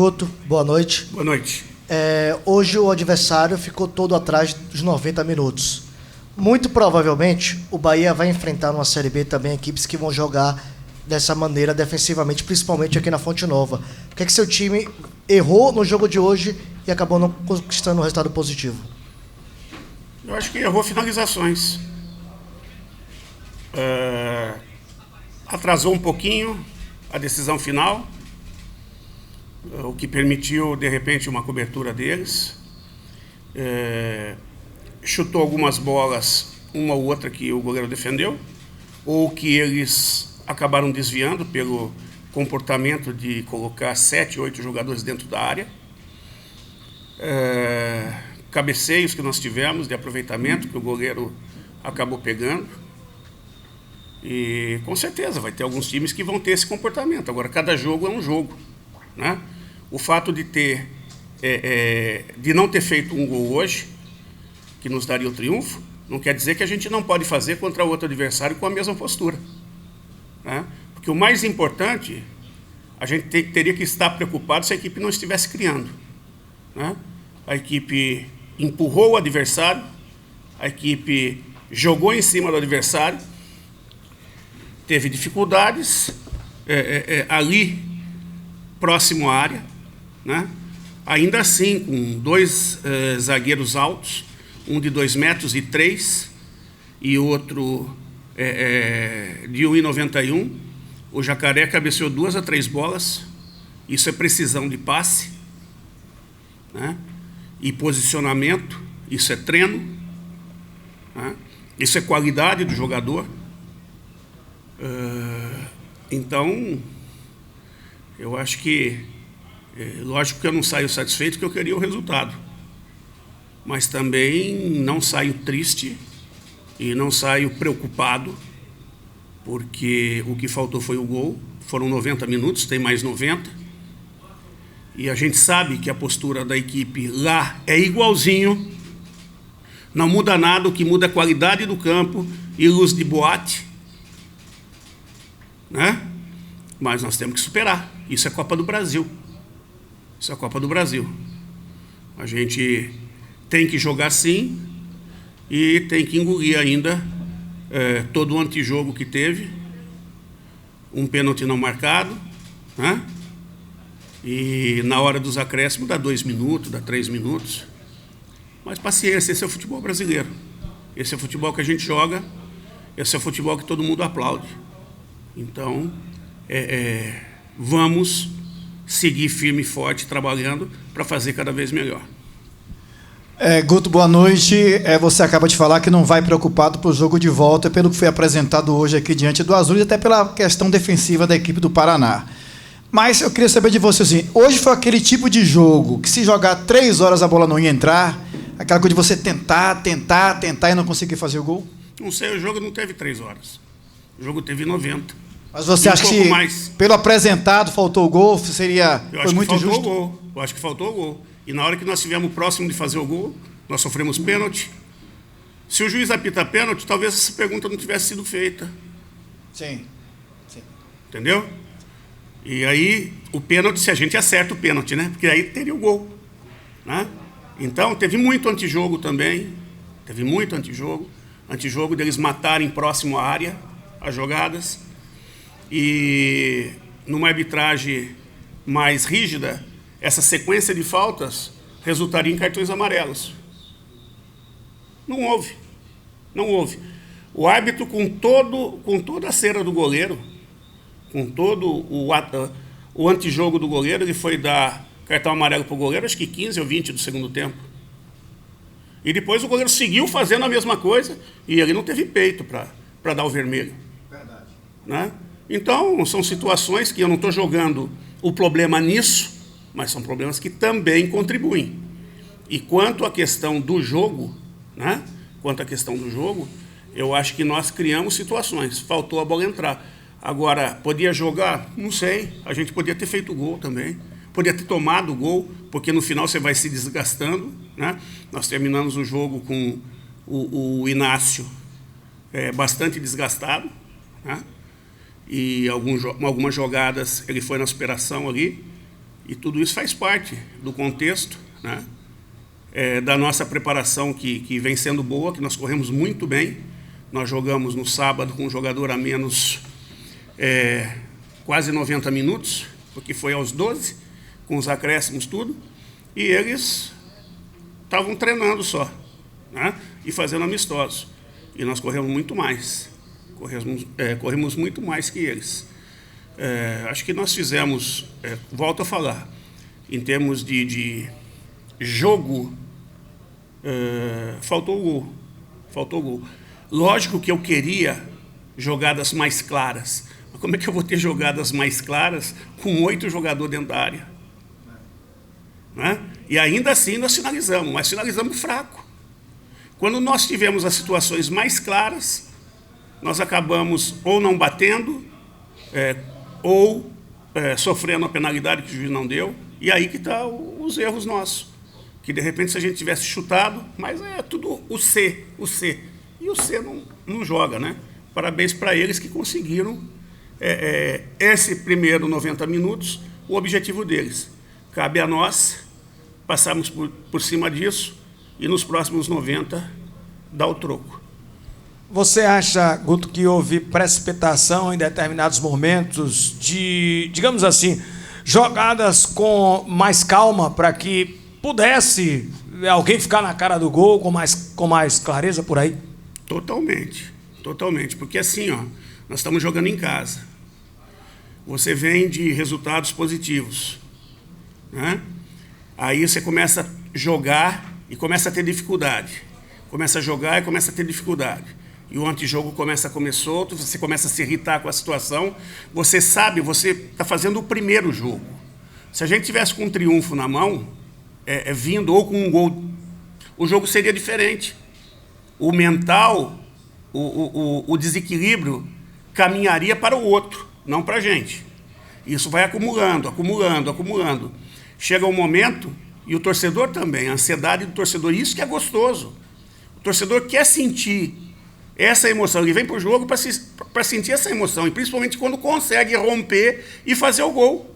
Guto, boa noite. Boa noite. Hoje o adversário ficou todo atrás dos 90 minutos. Muito provavelmente o Bahia vai enfrentar numa Série B também equipes que vão jogar dessa maneira defensivamente, principalmente aqui na Fonte Nova. Por que seu time errou no jogo de hoje e acabou não conquistando um resultado positivo? Eu acho que errou finalizações. Atrasou um pouquinho a decisão final, o que permitiu, de repente, uma cobertura deles. Chutou algumas bolas, uma ou outra que o goleiro defendeu, ou que eles acabaram desviando pelo comportamento de colocar 7, 8 jogadores dentro da área. Cabeceios que nós tivemos de aproveitamento, que o goleiro acabou pegando. E com certeza vai ter alguns times que vão ter esse comportamento. Agora, cada jogo é um jogo, né? O fato de de não ter feito um gol hoje, que nos daria o triunfo, não quer dizer que a gente não pode fazer contra outro adversário com a mesma postura, né? Porque o mais importante, a gente teria que estar preocupado se a equipe não estivesse criando, né? A equipe empurrou o adversário, a equipe jogou em cima do adversário, teve dificuldades ali próximo à área, né? Ainda assim, com 2 zagueiros altos, um de 2,3 metros e outro de 1,91. O Jacaré cabeceou 2 a 3 bolas. Isso é precisão de passe, né? E posicionamento. Isso é treino, né? Isso é qualidade do jogador. Então, eu acho que, lógico que eu não saio satisfeito, porque eu queria o resultado, mas também não saio triste e não saio preocupado, porque o que faltou foi o gol. Foram 90 minutos, tem mais 90, e a gente sabe que a postura da equipe lá é igualzinho, não muda nada, o que muda é a qualidade do campo e luz de boate, né? Mas nós temos que superar. Isso é Copa do Brasil. Isso é a Copa do Brasil. A gente tem que jogar sim e tem que engolir ainda todo o antijogo que teve, um pênalti não marcado, né? E na hora dos acréscimos dá 2 minutos, dá 3 minutos. Mas paciência, esse é o futebol brasileiro. Esse é o futebol que a gente joga, esse é o futebol que todo mundo aplaude. Então, vamos seguir firme e forte, trabalhando para fazer cada vez melhor. Guto, boa noite. Você acaba de falar que não vai preocupado para o jogo de volta, pelo que foi apresentado hoje aqui diante do Azul, e até pela questão defensiva da equipe do Paraná. Mas eu queria saber de você assim, hoje foi aquele tipo de jogo que, se jogar 3 horas a bola não ia entrar, aquela coisa de você tentar e não conseguir fazer o gol? Não sei, o jogo não teve 3 horas. O jogo teve 90. Mas você acha que, pelo apresentado, faltou o gol? Foi muito justo? Eu acho que faltou o gol. E na hora que nós estivemos próximo de fazer o gol, nós sofremos pênalti. Se o juiz apita pênalti, talvez essa pergunta não tivesse sido feita. Sim. Entendeu? E aí, o pênalti, se a gente acerta o pênalti, né? Porque aí teria o gol, né? Então, teve muito antijogo também. Teve muito antijogo. Antijogo deles matarem próximo à área as jogadas. E numa arbitragem mais rígida, essa sequência de faltas resultaria em cartões amarelos. Não houve. O árbitro, com toda a cera do goleiro, com todo o antijogo do goleiro, ele foi dar cartão amarelo para o goleiro, acho que 15 ou 20 do segundo tempo. E depois o goleiro seguiu fazendo a mesma coisa e ele não teve peito para dar o vermelho. Verdade. Né? Então, são situações que eu não estou jogando o problema nisso, mas são problemas que também contribuem. E quanto à questão do jogo, né? Eu acho que nós criamos situações. Faltou a bola entrar. Agora, podia jogar? Não sei. A gente podia ter feito gol também. Podia ter tomado o gol, porque no final você vai se desgastando, né? Nós terminamos o jogo com o Inácio bastante desgastado, né? E algumas jogadas ele foi na superação ali, E tudo isso faz parte do contexto, né? Da nossa preparação que vem sendo boa, que nós corremos muito bem. Nós jogamos no sábado com um jogador a menos quase 90 minutos, porque foi aos 12, com os acréscimos, tudo. E eles estavam treinando só, né? E fazendo amistosos. E nós corremos muito mais. Corremos muito mais que eles. Acho que nós fizemos, volto a falar, em termos de jogo, faltou o gol. Lógico que eu queria jogadas mais claras. Mas como é que eu vou ter jogadas mais claras com 8 jogadores dentro da área? Né? E ainda assim nós finalizamos, mas finalizamos fraco. Quando nós tivemos as situações mais claras, nós acabamos ou não batendo, ou sofrendo a penalidade que o juiz não deu. E aí que estão os erros nossos. Que, de repente, se a gente tivesse chutado, mas é tudo o C. E o C não joga, né? Parabéns para eles que conseguiram esse primeiro 90 minutos, o objetivo deles. Cabe a nós passarmos por cima disso e nos próximos 90 dar o troco. Você acha, Guto, que houve precipitação em determinados momentos de, digamos assim, jogadas com mais calma para que pudesse alguém ficar na cara do gol com mais clareza por aí? Totalmente. Porque assim, nós estamos jogando em casa. Você vem de resultados positivos, né? Aí você começa a jogar e começa a ter dificuldade. Começa a jogar e começa a ter dificuldade. E o antijogo começa a comer solto, você começa a se irritar com a situação. Você sabe, você está fazendo o primeiro jogo. Se a gente tivesse com um triunfo na mão, vindo ou com um gol, o jogo seria diferente. O mental, o desequilíbrio caminharia para o outro, não para a gente. Isso vai acumulando. Chega um momento, e o torcedor também, a ansiedade do torcedor, isso que é gostoso. O torcedor quer sentir essa emoção, ele vem para o jogo para sentir essa emoção, e principalmente quando consegue romper e fazer o gol.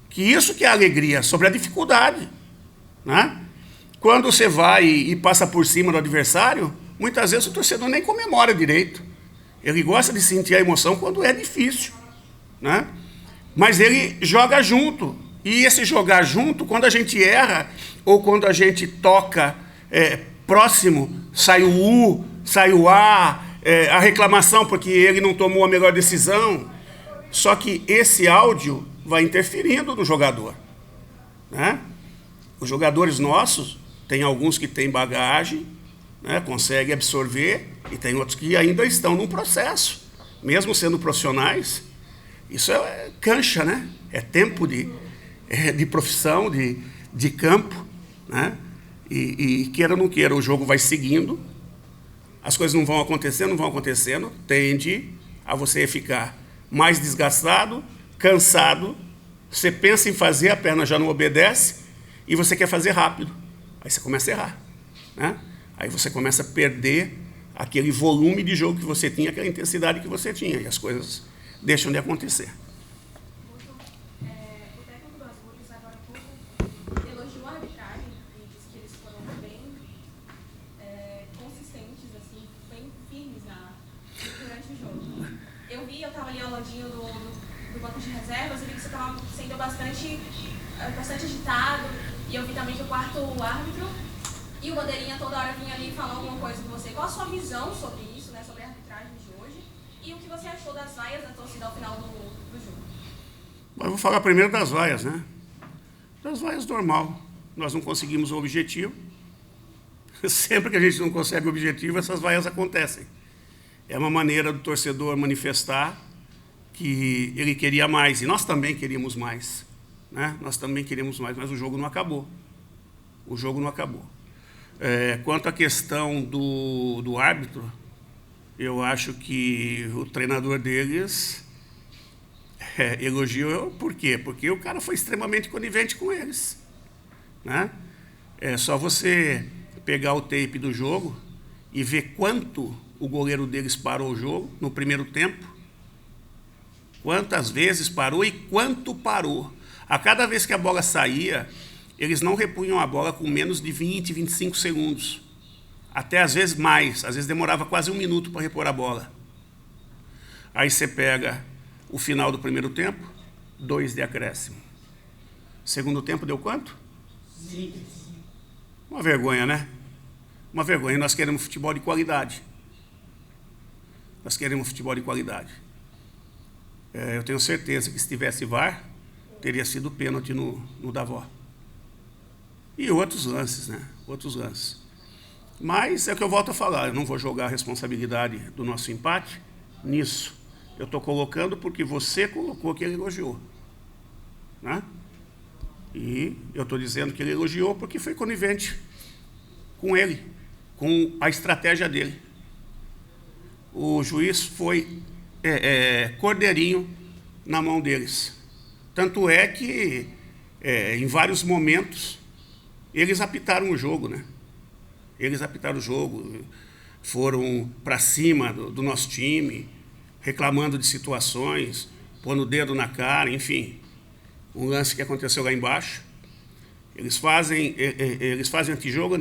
Que isso que é a alegria, sobre a dificuldade, né? Quando você vai e passa por cima do adversário, muitas vezes o torcedor nem comemora direito. Ele gosta de sentir a emoção quando é difícil, né? Mas ele joga junto. E esse jogar junto, quando a gente erra, ou quando a gente toca próximo, sai o U, sai o A, a reclamação porque ele não tomou a melhor decisão. Só que esse áudio vai interferindo no jogador, né? Os jogadores nossos, tem alguns que têm bagagem, né, conseguem absorver, e tem outros que ainda estão num processo. Mesmo sendo profissionais, isso é cancha, né? É tempo de profissão, de campo, né? E queira ou não queira, o jogo vai seguindo, as coisas não vão acontecendo, tende a você ficar mais desgastado, cansado, você pensa em fazer, a perna já não obedece, e você quer fazer rápido. Aí você começa a errar, né? Aí você começa a perder aquele volume de jogo que você tinha, aquela intensidade que você tinha, e as coisas deixam de acontecer. O técnico do Azures agora há pouco elogiou a arbitragem e disse que eles foram bem consistentes, assim, bem firmes durante o jogo. Eu estava ali ao ladinho do banco de reservas, eu vi que você estava sendo bastante agitado, e eu vi também que o quarto árbitro e o bandeirinha toda hora vinha ali falar alguma coisa com você. Qual a sua visão sobre isso, né, sobre a arbitragem de hoje, e o que você achou das vaias da torcida ao final do jogo? Eu vou falar primeiro das vaias, né? Das vaias, normal. Nós não conseguimos o objetivo. Sempre que a gente não consegue o objetivo, essas vaias acontecem. É uma maneira do torcedor manifestar que ele queria mais, e nós também queríamos mais, né? Nós também queríamos mais, mas o jogo não acabou. Quanto à questão do árbitro, eu acho que o treinador deles elogiou. Por quê? Porque o cara foi extremamente conivente com eles, né? É só você pegar o tape do jogo e ver quanto o goleiro deles parou o jogo no primeiro tempo, quantas vezes parou e quanto parou. A cada vez que a bola saía, eles não repunham a bola com menos de 20, 25 segundos. Até às vezes mais, às vezes demorava quase 1 minuto para repor a bola. Aí você pega o final do primeiro tempo, 2 de acréscimo. Segundo tempo deu quanto? 5. Uma vergonha, né? Uma vergonha. Nós queremos futebol de qualidade. Nós queremos futebol de qualidade. Eu tenho certeza que se tivesse VAR, teria sido pênalti no Davó. E outros lances, né? Outros lances. Mas é o que eu volto a falar, eu não vou jogar a responsabilidade do nosso empate nisso. Eu estou colocando porque você colocou que ele elogiou. Né? E eu estou dizendo que ele elogiou porque foi conivente com ele, com a estratégia dele. O juiz foi cordeirinho na mão deles. Tanto é que, em vários momentos, eles apitaram o jogo, né? Eles apitaram o jogo, foram para cima do nosso time, reclamando de situações, pondo o dedo na cara, enfim. Um lance que aconteceu lá embaixo. Eles fazem antijogo,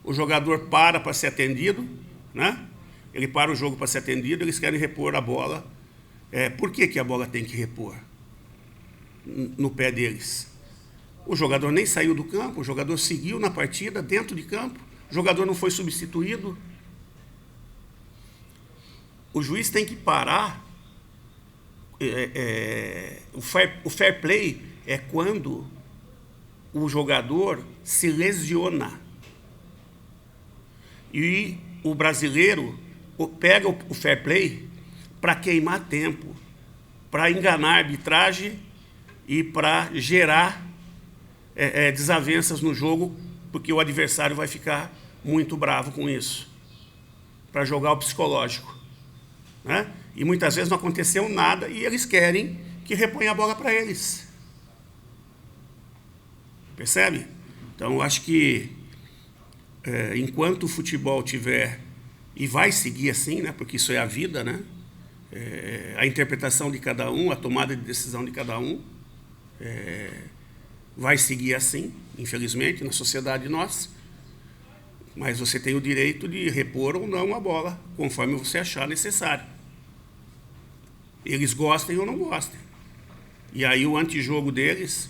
o jogador para ser atendido, né? Ele para o jogo para ser atendido, eles querem repor a bola. Por que a bola tem que repor no pé deles? O jogador nem saiu do campo, o jogador seguiu na partida, dentro de campo, o jogador não foi substituído. O juiz tem que parar. O fair play é quando o jogador se lesiona. E o brasileiro pega o fair play para queimar tempo, para enganar a arbitragem e para gerar desavenças no jogo, porque o adversário vai ficar muito bravo com isso, para jogar o psicológico, né? E muitas vezes não aconteceu nada e eles querem que reponha a bola para eles. Percebe? Então, eu acho que enquanto o futebol tiver, e vai seguir assim, né? Porque isso é a vida, né? A interpretação de cada um, a tomada de decisão de cada um, vai seguir assim, infelizmente, na sociedade nossa, mas você tem o direito de repor ou não a bola, conforme você achar necessário. Eles gostem ou não gostem. E aí o antijogo deles,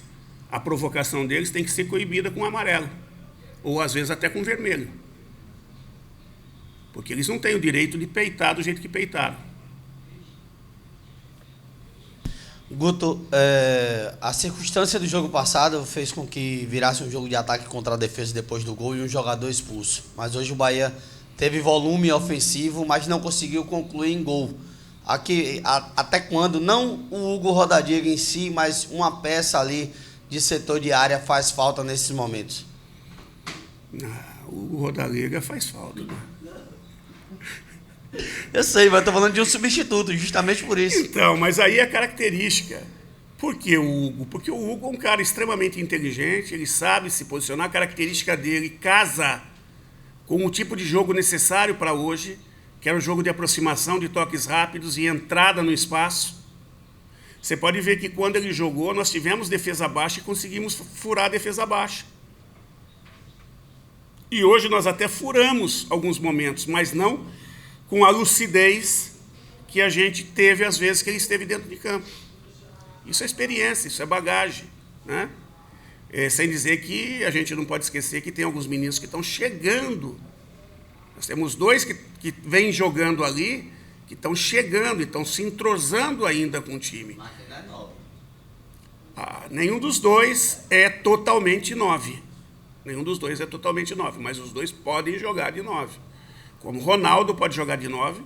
a provocação deles tem que ser coibida com amarelo, ou às vezes até com vermelho. Porque eles não têm o direito de peitar do jeito que peitaram. Guto, a circunstância do jogo passado fez com que virasse um jogo de ataque contra a defesa depois do gol e um jogador expulso. Mas hoje o Bahia teve volume ofensivo, mas não conseguiu concluir em gol. Até quando, não o Hugo Rodallega em si, mas uma peça ali de setor de área faz falta nesses momentos? O Hugo Rodallega faz falta, né? Eu sei, mas eu tô falando de um substituto, justamente por isso. Então, mas aí é característica. Por que o Hugo? Porque o Hugo é um cara extremamente inteligente, ele sabe se posicionar, a característica dele casa com o tipo de jogo necessário para hoje, que era o jogo de aproximação, de toques rápidos e entrada no espaço. Você pode ver que quando ele jogou, nós tivemos defesa baixa e conseguimos furar a defesa baixa. E hoje nós até furamos alguns momentos, mas não com a lucidez que a gente teve às vezes que ele esteve dentro de campo. Isso é experiência, isso é bagagem, né? Sem dizer que a gente não pode esquecer que tem alguns meninos que estão chegando. Nós temos 2 que vêm jogando ali, que estão chegando e estão se entrosando ainda com o time. Nenhum dos 2 é totalmente 9. Nenhum dos 2 é totalmente 9, mas os 2 podem jogar de 9. Como o Ronaldo pode jogar de 9,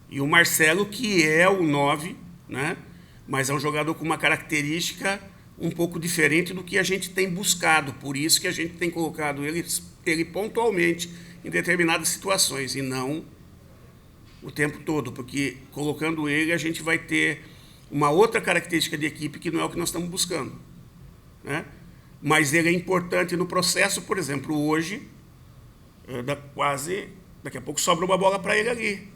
e o Marcelo, que é o 9, né? Mas é um jogador com uma característica um pouco diferente do que a gente tem buscado. Por isso que a gente tem colocado ele pontualmente em determinadas situações, e não o tempo todo, porque colocando ele a gente vai ter uma outra característica de equipe que não é o que nós estamos buscando, né? Mas ele é importante no processo. Por exemplo, hoje, daqui a pouco sobra uma bola para ele ali.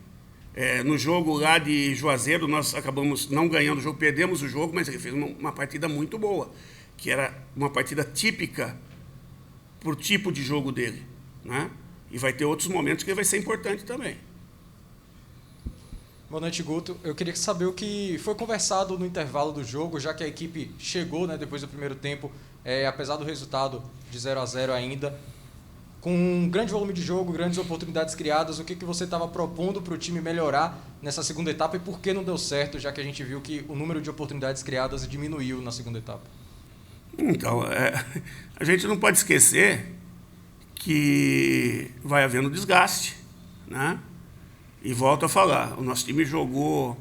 No jogo lá de Juazeiro, nós acabamos não ganhando o jogo, perdemos o jogo, mas ele fez uma partida muito boa, que era uma partida típica por tipo de jogo dele, né? E vai ter outros momentos que vai ser importante também. Boa noite, Guto. Eu queria saber o que foi conversado no intervalo do jogo, já que a equipe chegou, né, depois do primeiro tempo, apesar do resultado de 0-0 ainda, com um grande volume de jogo, grandes oportunidades criadas. O que você estava propondo para o time melhorar nessa segunda etapa e por que não deu certo, já que a gente viu que o número de oportunidades criadas diminuiu na segunda etapa? Então, a gente não pode esquecer que vai havendo desgaste, né? E volto a falar, o nosso time jogou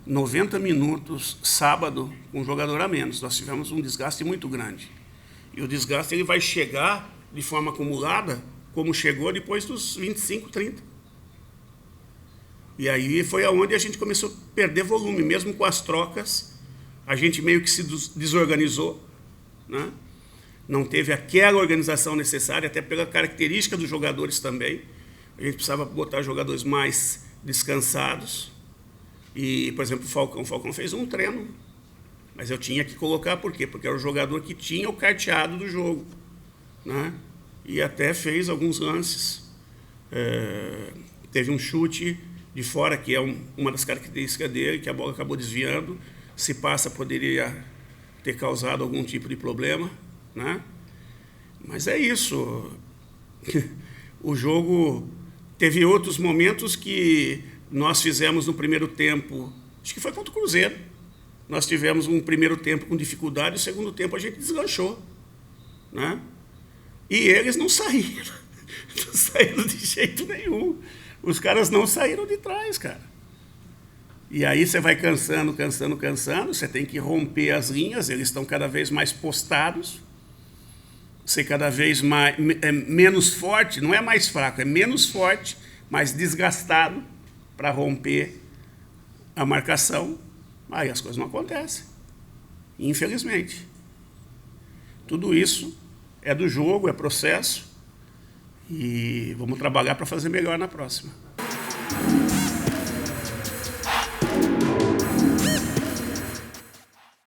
90 minutos sábado com um jogador a menos. Nós tivemos um desgaste muito grande. E o desgaste ele vai chegar de forma acumulada, como chegou depois dos 25, 30. E aí foi aonde a gente começou a perder volume, mesmo com as trocas, a gente meio que se desorganizou, né? Não teve aquela organização necessária, até pela característica dos jogadores também. A gente precisava botar jogadores mais descansados. E, por exemplo, o Falcão fez um treino, mas eu tinha que colocar, por quê? Porque era o jogador que tinha o carteado do jogo, né? E até fez alguns lances. Teve um chute de fora, que é uma das características dele, que a bola acabou desviando. Se passa, poderia ter causado algum tipo de problema, né? Mas é isso. O jogo teve outros momentos que nós fizemos no primeiro tempo, acho que foi contra o Cruzeiro. Nós tivemos um primeiro tempo com dificuldade, o segundo tempo a gente deslanchou, né? E eles não saíram. Não saíram de jeito nenhum. Os caras não saíram de trás, cara. E aí você vai cansando, você tem que romper as linhas, eles estão cada vez mais postados, você cada vez menos forte, não é mais fraco, é menos forte, mais desgastado para romper a marcação. Aí as coisas não acontecem, infelizmente. Tudo isso é do jogo, é processo, e vamos trabalhar para fazer melhor na próxima.